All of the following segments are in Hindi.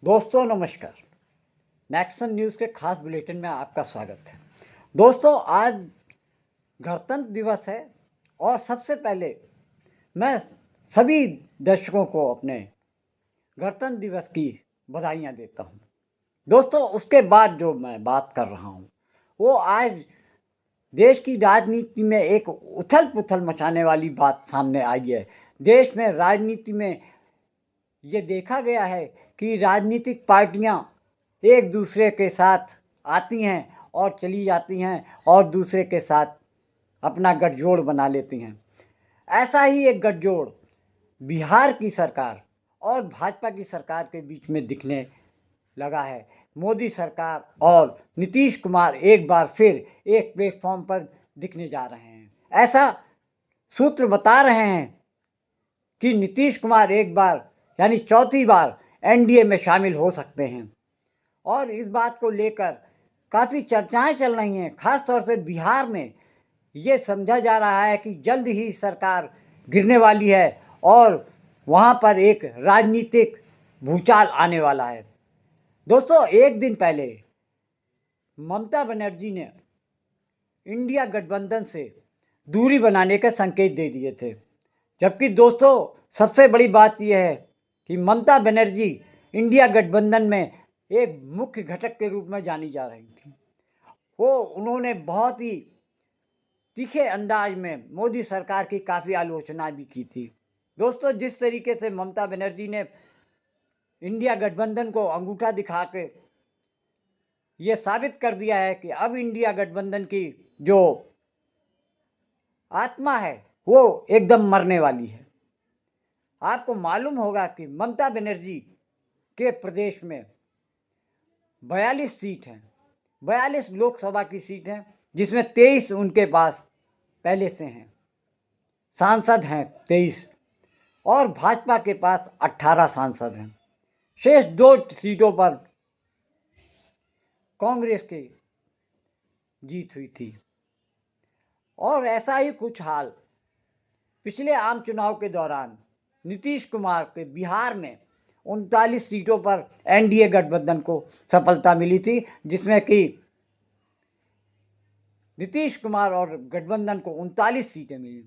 दोस्तों नमस्कार। नेक्सन न्यूज़ के खास बुलेटिन में आपका स्वागत है। दोस्तों आज गणतंत्र दिवस है और सबसे पहले मैं सभी दर्शकों को अपने गणतंत्र दिवस की बधाइयाँ देता हूँ। दोस्तों उसके बाद जो मैं बात कर रहा हूँ वो आज देश की राजनीति में एक उथल पुथल मचाने वाली बात सामने आई है। देश में राजनीति में ये देखा गया है कि राजनीतिक पार्टियां एक दूसरे के साथ आती हैं और चली जाती हैं और दूसरे के साथ अपना गठजोड़ बना लेती हैं। ऐसा ही एक गठजोड़ बिहार की सरकार और भाजपा की सरकार के बीच में दिखने लगा है। मोदी सरकार और नीतीश कुमार एक बार फिर एक प्लेटफॉर्म पर दिखने जा रहे हैं। ऐसा सूत्र बता रहे हैं कि नीतीश कुमार एक बार यानी चौथी बार एनडीए में शामिल हो सकते हैं और इस बात को लेकर काफ़ी चर्चाएं चल रही हैं। खास तौर से बिहार में ये समझा जा रहा है कि जल्द ही सरकार गिरने वाली है और वहाँ पर एक राजनीतिक भूचाल आने वाला है। दोस्तों एक दिन पहले ममता बनर्जी ने इंडिया गठबंधन से दूरी बनाने के संकेत दे दिए थे, जबकि दोस्तों सबसे बड़ी बात यह है कि ममता बनर्जी इंडिया गठबंधन में एक मुख्य घटक के रूप में जानी जा रही थी। उन्होंने बहुत ही तीखे अंदाज में मोदी सरकार की काफ़ी आलोचना भी की थी। दोस्तों जिस तरीके से ममता बनर्जी ने इंडिया गठबंधन को अंगूठा दिखा के ये साबित कर दिया है कि अब इंडिया गठबंधन की जो आत्मा है वो एकदम मरने वाली है। आपको मालूम होगा कि ममता बनर्जी के प्रदेश में 42 सीट हैं, 42 लोकसभा की सीट हैं, जिसमें 23 उनके पास पहले से हैं, सांसद हैं 23 और भाजपा के पास 18 सांसद हैं। शेष 2 सीटों पर कांग्रेस की जीत हुई थी। और ऐसा ही कुछ हाल पिछले आम चुनाव के दौरान नीतीश कुमार के बिहार में 39 सीटों पर एनडीए गठबंधन को सफलता मिली थी, जिसमें कि नीतीश कुमार और गठबंधन को 39 सीटें मिली।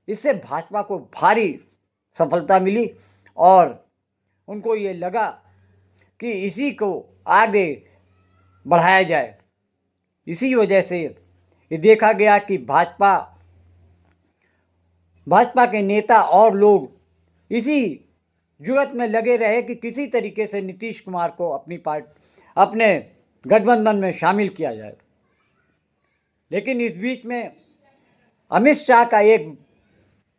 इससे भाजपा को भारी सफलता मिली और उनको ये लगा कि इसी को आगे बढ़ाया जाए। इसी वजह से ये देखा गया कि भाजपा के नेता और लोग इसी जुगत में लगे रहे कि किसी तरीके से नीतीश कुमार को अपने गठबंधन में शामिल किया जाए। लेकिन इस बीच में अमित शाह का एक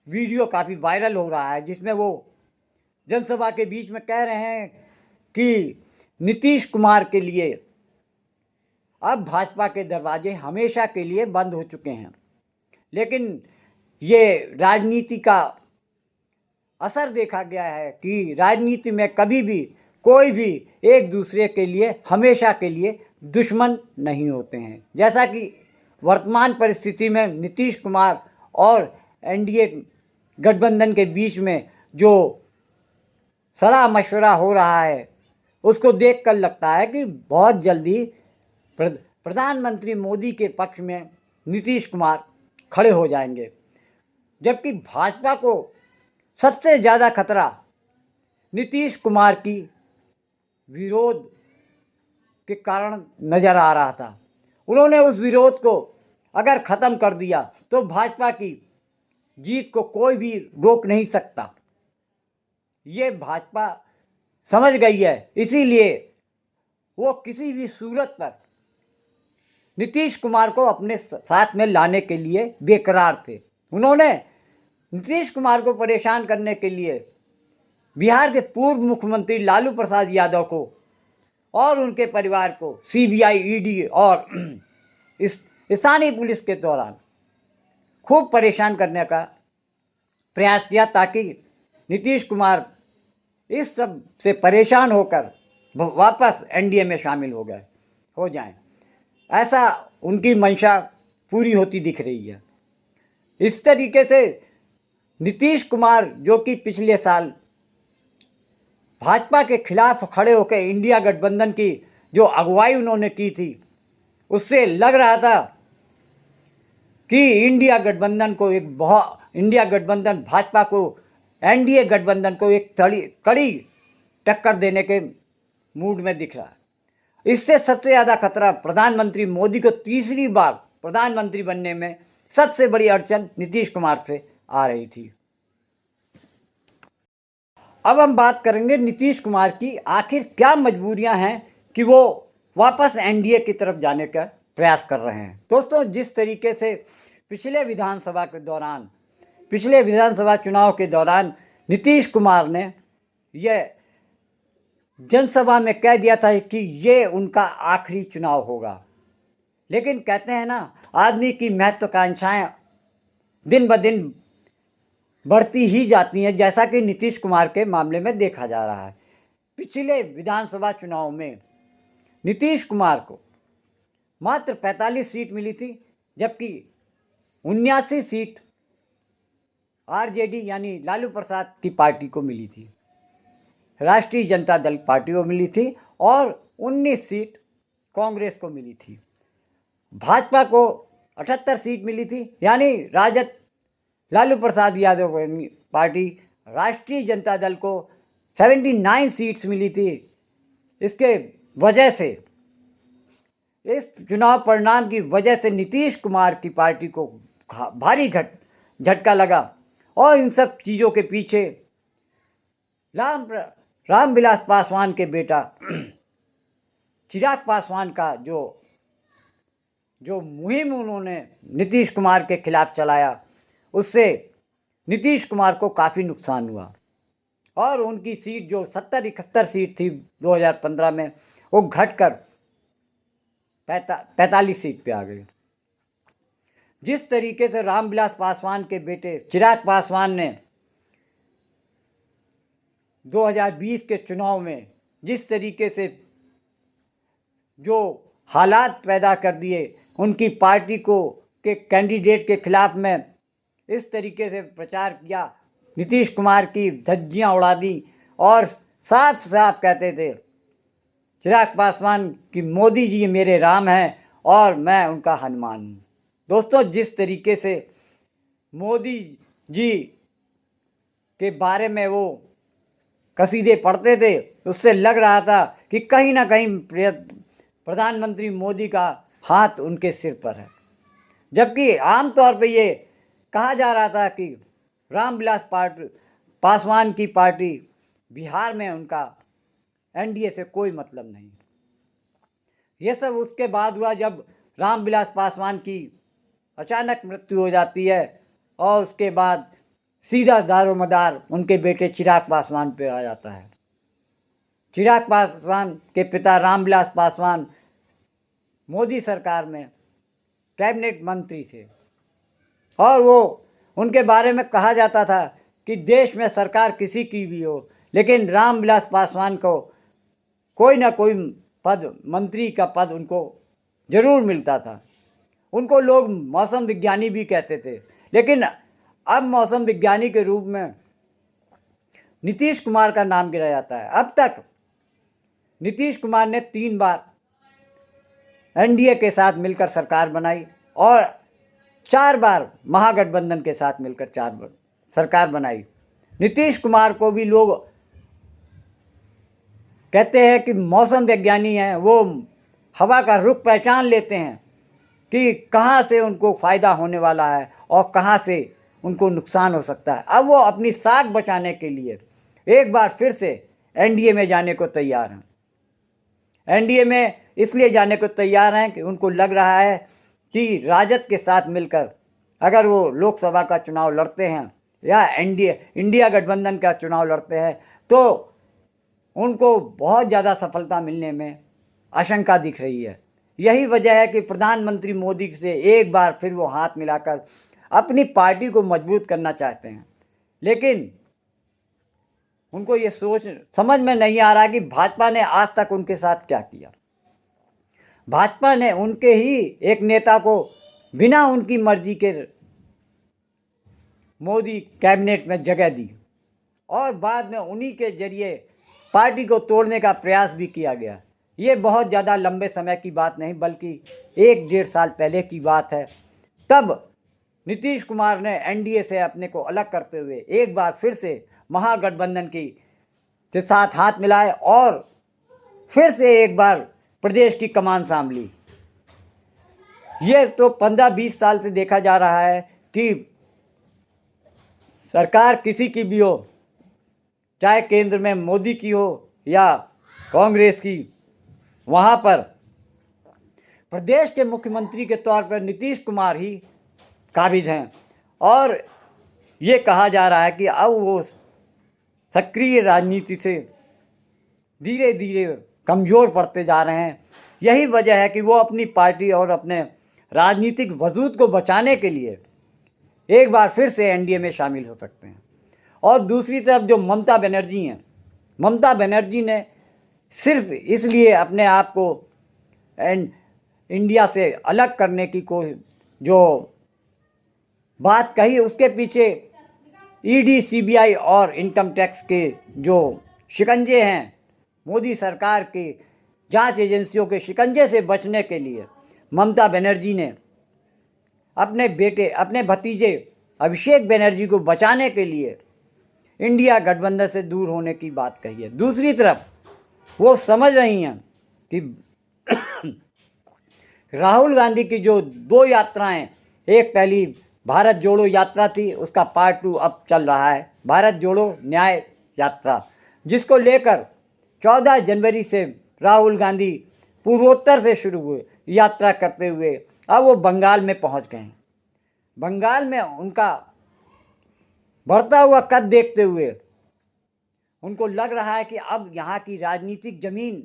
वीडियो काफ़ी वायरल हो रहा है, जिसमें वो जनसभा के बीच में कह रहे हैं कि नीतीश कुमार के लिए अब भाजपा के दरवाजे हमेशा के लिए बंद हो चुके हैं। लेकिन ये राजनीति का असर देखा गया है कि राजनीति में कभी भी कोई भी एक दूसरे के लिए हमेशा के लिए दुश्मन नहीं होते हैं। जैसा कि वर्तमान परिस्थिति में नीतीश कुमार और एनडीए गठबंधन के बीच में जो सलाह मशवरा हो रहा है, उसको देखकर लगता है कि बहुत जल्दी प्रधानमंत्री मोदी के पक्ष में नीतीश कुमार खड़े हो जाएंगे। जबकि भाजपा को सबसे ज़्यादा खतरा नीतीश कुमार की विरोध के कारण नज़र आ रहा था। उन्होंने उस विरोध को अगर ख़त्म कर दिया तो भाजपा की जीत को कोई भी रोक नहीं सकता। ये भाजपा समझ गई है, इसीलिए वो किसी भी सूरत पर नीतीश कुमार को अपने साथ में लाने के लिए बेकरार थे। उन्होंने नीतीश कुमार को परेशान करने के लिए बिहार के पूर्व मुख्यमंत्री लालू प्रसाद यादव को और उनके परिवार को सीबीआई, ईडी और स्थानीय पुलिस के दौरान खूब परेशान करने का प्रयास किया, ताकि नीतीश कुमार इस सब से परेशान होकर वापस एनडीए में शामिल हो जाएं। ऐसा उनकी मंशा पूरी होती दिख रही है। इस तरीके से नीतीश कुमार जो कि पिछले साल भाजपा के खिलाफ खड़े होकर इंडिया गठबंधन की जो अगुवाई उन्होंने की थी, उससे लग रहा था कि इंडिया गठबंधन भाजपा को, एनडीए गठबंधन को एक कड़ी टक्कर देने के मूड में दिख रहा है। इससे सबसे ज़्यादा खतरा प्रधानमंत्री मोदी को तीसरी बार प्रधानमंत्री बनने में सबसे बड़ी अड़चन नीतीश कुमार से आ रही थी। अब हम बात करेंगे नीतीश कुमार की, आखिर क्या मजबूरियां हैं कि वो वापस एनडीए की तरफ जाने का प्रयास कर रहे हैं। दोस्तों, जिस तरीके से पिछले विधानसभा चुनाव के दौरान नीतीश कुमार ने यह जनसभा में कह दिया था कि ये उनका आखिरी चुनाव होगा, लेकिन कहते हैं ना, आदमी की महत्वाकांक्षाएं दिन ब दिन बढ़ती ही जाती हैं, जैसा कि नीतीश कुमार के मामले में देखा जा रहा है। पिछले विधानसभा चुनाव में नीतीश कुमार को मात्र 45 सीट मिली थी, जबकि 79 सीट आरजेडी यानी लालू प्रसाद की पार्टी को मिली थी, राष्ट्रीय जनता दल पार्टी को मिली थी, और 19 सीट कांग्रेस को मिली थी। भाजपा को 78 सीट मिली थी, यानी राजद लालू प्रसाद यादव पार्टी, राष्ट्रीय जनता दल को 79 सीट्स मिली थी। इसके वजह से, इस चुनाव परिणाम की वजह से नीतीश कुमार की पार्टी को भारी झटका लगा, और इन सब चीज़ों के पीछे रामविलास पासवान के बेटा चिराग पासवान का जो मुहिम उन्होंने नीतीश कुमार के खिलाफ चलाया, उससे नीतीश कुमार को काफ़ी नुकसान हुआ, और उनकी सीट जो 70-71 सीट थी 2015 में, वो घटकर 45 सीट पे आ गई। जिस तरीके से रामविलास पासवान के बेटे चिराग पासवान ने 2020 के चुनाव में जिस तरीके से जो हालात पैदा कर दिए, उनकी पार्टी के कैंडिडेट के खिलाफ में इस तरीके से प्रचार किया, नीतीश कुमार की धज्जियां उड़ा दी, और साफ साफ कहते थे चिराग पासवान कि मोदी जी मेरे राम हैं और मैं उनका हनुमान हूँ। दोस्तों, जिस तरीके से मोदी जी के बारे में वो कसीदे पढ़ते थे, उससे लग रहा था कि कहीं ना कहीं प्रधानमंत्री मोदी का हाथ उनके सिर पर है, जबकि आमतौर पे ये कहा जा रहा था कि रामविलास पासवान की पार्टी बिहार में, उनका एनडीए से कोई मतलब नहीं। ये सब उसके बाद हुआ जब रामविलास पासवान की अचानक मृत्यु हो जाती है, और उसके बाद सीधा दारोमदार उनके बेटे चिराग पासवान पे आ जाता है। चिराग पासवान के पिता रामविलास पासवान मोदी सरकार में कैबिनेट मंत्री थे, और वो उनके बारे में कहा जाता था कि देश में सरकार किसी की भी हो, लेकिन रामविलास पासवान को कोई ना कोई पद, मंत्री का पद उनको जरूर मिलता था। उनको लोग मौसम विज्ञानी भी कहते थे, लेकिन अब मौसम विज्ञानी के रूप में नीतीश कुमार का नाम गिरा जाता है। अब तक नीतीश कुमार ने 3 बार एनडीए के साथ मिलकर सरकार बनाई, और 4 बार महागठबंधन के साथ मिलकर 4 बार सरकार बनाई। नीतीश कुमार को भी लोग कहते हैं कि मौसम विज्ञानी हैं, वो हवा का रुख पहचान लेते हैं कि कहाँ से उनको फ़ायदा होने वाला है और कहाँ से उनको नुकसान हो सकता है। अब वो अपनी साख बचाने के लिए एक बार फिर से एनडीए में जाने को तैयार हैं। एनडीए में इसलिए जाने को तैयार हैं कि उनको लग रहा है कि राजद के साथ मिलकर अगर वो लोकसभा का चुनाव लड़ते हैं या इंडिया गठबंधन का चुनाव लड़ते हैं, तो उनको बहुत ज़्यादा सफलता मिलने में आशंका दिख रही है। यही वजह है कि प्रधानमंत्री मोदी से एक बार फिर वो हाथ मिलाकर अपनी पार्टी को मजबूत करना चाहते हैं, लेकिन उनको ये सोच समझ में नहीं आ रहा कि भाजपा ने आज तक उनके साथ क्या किया। भाजपा ने उनके ही एक नेता को बिना उनकी मर्जी के मोदी कैबिनेट में जगह दी, और बाद में उन्हीं के जरिए पार्टी को तोड़ने का प्रयास भी किया गया। ये बहुत ज़्यादा लंबे समय की बात नहीं बल्कि 1-1.5 साल पहले की बात है। तब नीतीश कुमार ने एनडीए से अपने को अलग करते हुए एक बार फिर से महागठबंधन के साथ हाथ मिलाए और फिर से एक बार प्रदेश की कमान संभाली। ये तो 15-20 साल से देखा जा रहा है कि सरकार किसी की भी हो, चाहे केंद्र में मोदी की हो या कांग्रेस की, वहाँ पर प्रदेश के मुख्यमंत्री के तौर पर नीतीश कुमार ही काबिज हैं। और ये कहा जा रहा है कि अब वो सक्रिय राजनीति से धीरे धीरे कमज़ोर पड़ते जा रहे हैं। यही वजह है कि वो अपनी पार्टी और अपने राजनीतिक वजूद को बचाने के लिए एक बार फिर से एनडीए में शामिल हो सकते हैं। और दूसरी तरफ जो ममता बनर्जी हैं, ममता बनर्जी ने सिर्फ इसलिए अपने आप को इंडिया से अलग करने की जो बात कही, उसके पीछे ईडी, सीबीआई और इनकम टैक्स के जो शिकंजे हैं, मोदी सरकार के जांच एजेंसियों के शिकंजे से बचने के लिए ममता बनर्जी ने अपने बेटे, अपने भतीजे अभिषेक बनर्जी को बचाने के लिए इंडिया गठबंधन से दूर होने की बात कही है। दूसरी तरफ वो समझ रही हैं कि राहुल गांधी की जो 2 यात्राएं, एक पहली भारत जोड़ो यात्रा थी, उसका पार्ट 2 अब चल रहा है, भारत जोड़ो न्याय यात्रा, जिसको लेकर 14 जनवरी से राहुल गांधी पूर्वोत्तर से शुरू हुए यात्रा करते हुए अब वो बंगाल में पहुंच गए हैं। बंगाल में उनका बढ़ता हुआ कद देखते हुए उनको लग रहा है कि अब यहाँ की राजनीतिक जमीन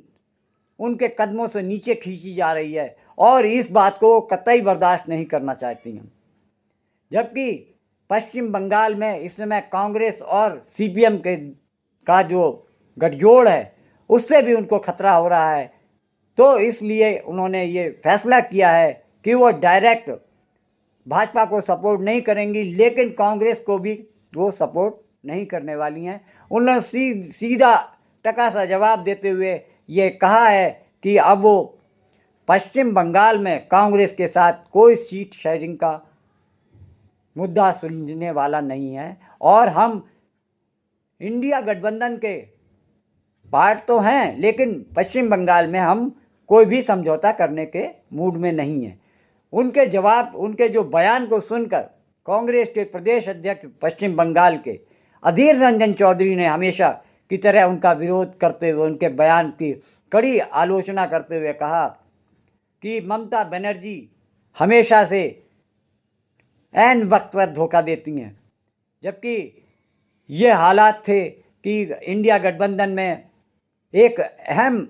उनके कदमों से नीचे खींची जा रही है और इस बात को कतई बर्दाश्त नहीं करना चाहती हैं। जबकि पश्चिम बंगाल में इस समय कांग्रेस और सीपीएम का जो गठजोड़ है उससे भी उनको खतरा हो रहा है। तो इसलिए उन्होंने ये फैसला किया है कि वो डायरेक्ट भाजपा को सपोर्ट नहीं करेंगी, लेकिन कांग्रेस को भी वो सपोर्ट नहीं करने वाली हैं। उन्होंने सीधा टका सा जवाब देते हुए ये कहा है कि अब वो पश्चिम बंगाल में कांग्रेस के साथ कोई सीट शेयरिंग का मुद्दा सुलझने वाला नहीं है और हम इंडिया गठबंधन के पार्ट तो हैं, लेकिन पश्चिम बंगाल में हम कोई भी समझौता करने के मूड में नहीं हैं। उनके जवाब, उनके जो बयान को सुनकर कांग्रेस के प्रदेश अध्यक्ष पश्चिम बंगाल के अधीर रंजन चौधरी ने हमेशा की तरह उनका विरोध करते हुए, उनके बयान की कड़ी आलोचना करते हुए कहा कि ममता बनर्जी हमेशा से ऐन वक्त पर धोखा देती हैं। जबकि ये हालात थे कि इंडिया गठबंधन में एक अहम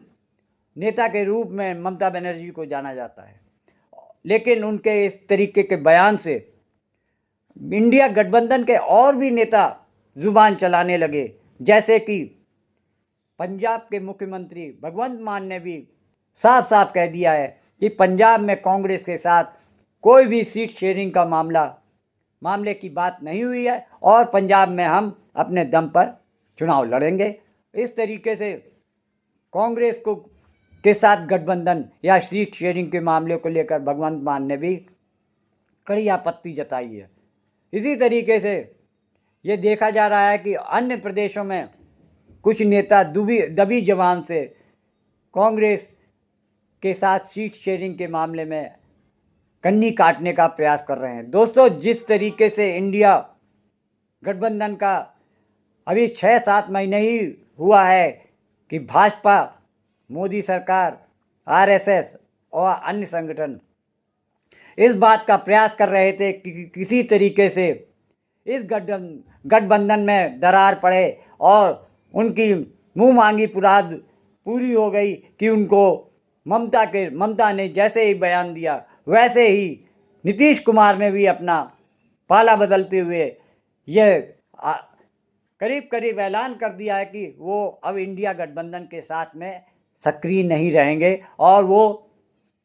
नेता के रूप में ममता बनर्जी को जाना जाता है, लेकिन उनके इस तरीके के बयान से इंडिया गठबंधन के और भी नेता जुबान चलाने लगे। जैसे कि पंजाब के मुख्यमंत्री भगवंत मान ने भी साफ साफ कह दिया है कि पंजाब में कांग्रेस के साथ कोई भी सीट शेयरिंग का मामले की बात नहीं हुई है और पंजाब में हम अपने दम पर चुनाव लड़ेंगे। इस तरीके से कांग्रेस के साथ गठबंधन या सीट शेयरिंग के मामले को लेकर भगवंत मान ने भी कड़ी आपत्ति जताई है। इसी तरीके से ये देखा जा रहा है कि अन्य प्रदेशों में कुछ नेता दबी जबान से कांग्रेस के साथ सीट शेयरिंग के मामले में कन्नी काटने का प्रयास कर रहे हैं। दोस्तों, जिस तरीके से इंडिया गठबंधन का अभी 6-7 महीने ही हुआ है कि भाजपा, मोदी सरकार, आरएसएस और अन्य संगठन इस बात का प्रयास कर रहे थे कि किसी तरीके से इस गठबंधन में दरार पड़े और उनकी मुंह मांगी मुराद पूरी हो गई कि उनको ममता ने जैसे ही बयान दिया वैसे ही नीतीश कुमार ने भी अपना पाला बदलते हुए यह करीब करीब ऐलान कर दिया है कि वो अब इंडिया गठबंधन के साथ में सक्रिय नहीं रहेंगे और वो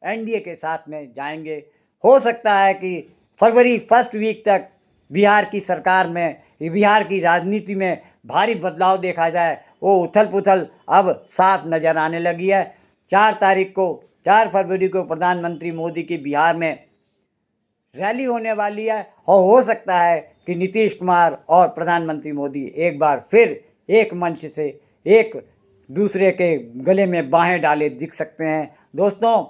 एनडीए के साथ में जाएंगे। हो सकता है कि फरवरी फर्स्ट वीक तक बिहार की सरकार में, बिहार की राजनीति में भारी बदलाव देखा जाए। वो उथल पुथल अब साफ नज़र आने लगी है। 4 फरवरी को प्रधानमंत्री मोदी की बिहार में रैली होने वाली है और हो सकता है कि नीतीश कुमार और प्रधानमंत्री मोदी एक बार फिर एक मंच से एक दूसरे के गले में बाहें डाले दिख सकते हैं। दोस्तों,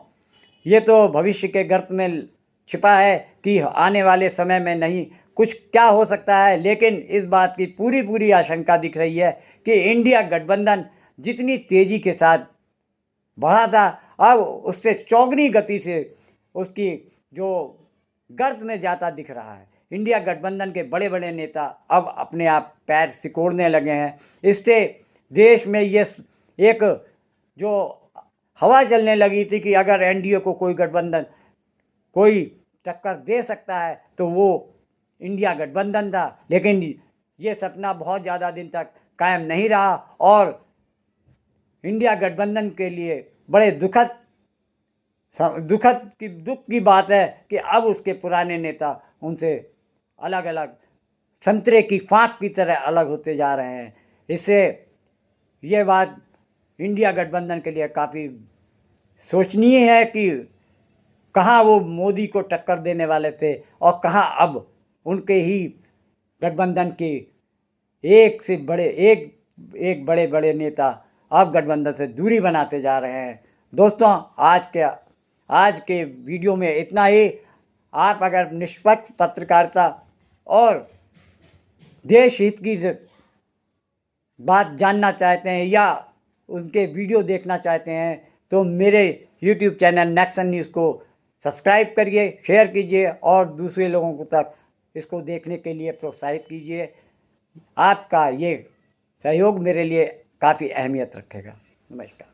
ये तो भविष्य के गर्त में छिपा है कि आने वाले समय में नहीं कुछ क्या हो सकता है, लेकिन इस बात की पूरी आशंका दिख रही है कि इंडिया गठबंधन जितनी तेज़ी के साथ बढ़ा था, अब उससे चौगुनी गति से उसकी जो गर्त में जाता दिख रहा है। इंडिया गठबंधन के बड़े बड़े नेता अब अपने आप पैर सिकोड़ने लगे हैं। इससे देश में ये एक जो हवा चलने लगी थी कि अगर एनडीए को कोई गठबंधन कोई टक्कर दे सकता है तो वो इंडिया गठबंधन था, लेकिन ये सपना बहुत ज़्यादा दिन तक कायम नहीं रहा और इंडिया गठबंधन के लिए बड़े दुख की बात है कि अब उसके पुराने नेता उनसे अलग अलग संतरे की फाँक की तरह अलग होते जा रहे हैं। इससे ये बात इंडिया गठबंधन के लिए काफ़ी सोचनीय है कि कहाँ वो मोदी को टक्कर देने वाले थे और कहाँ अब उनके ही गठबंधन के एक बड़े बड़े नेता अब गठबंधन से दूरी बनाते जा रहे हैं। दोस्तों, आज के वीडियो में इतना ही। आप अगर निष्पक्ष पत्रकारिता और देश हित की बात जानना चाहते हैं या उनके वीडियो देखना चाहते हैं तो मेरे YouTube चैनल नेक्सन न्यूज़ को सब्सक्राइब करिए, शेयर कीजिए और दूसरे लोगों को तक इसको देखने के लिए प्रोत्साहित कीजिए। आपका ये सहयोग मेरे लिए काफ़ी अहमियत रखेगा। नमस्कार।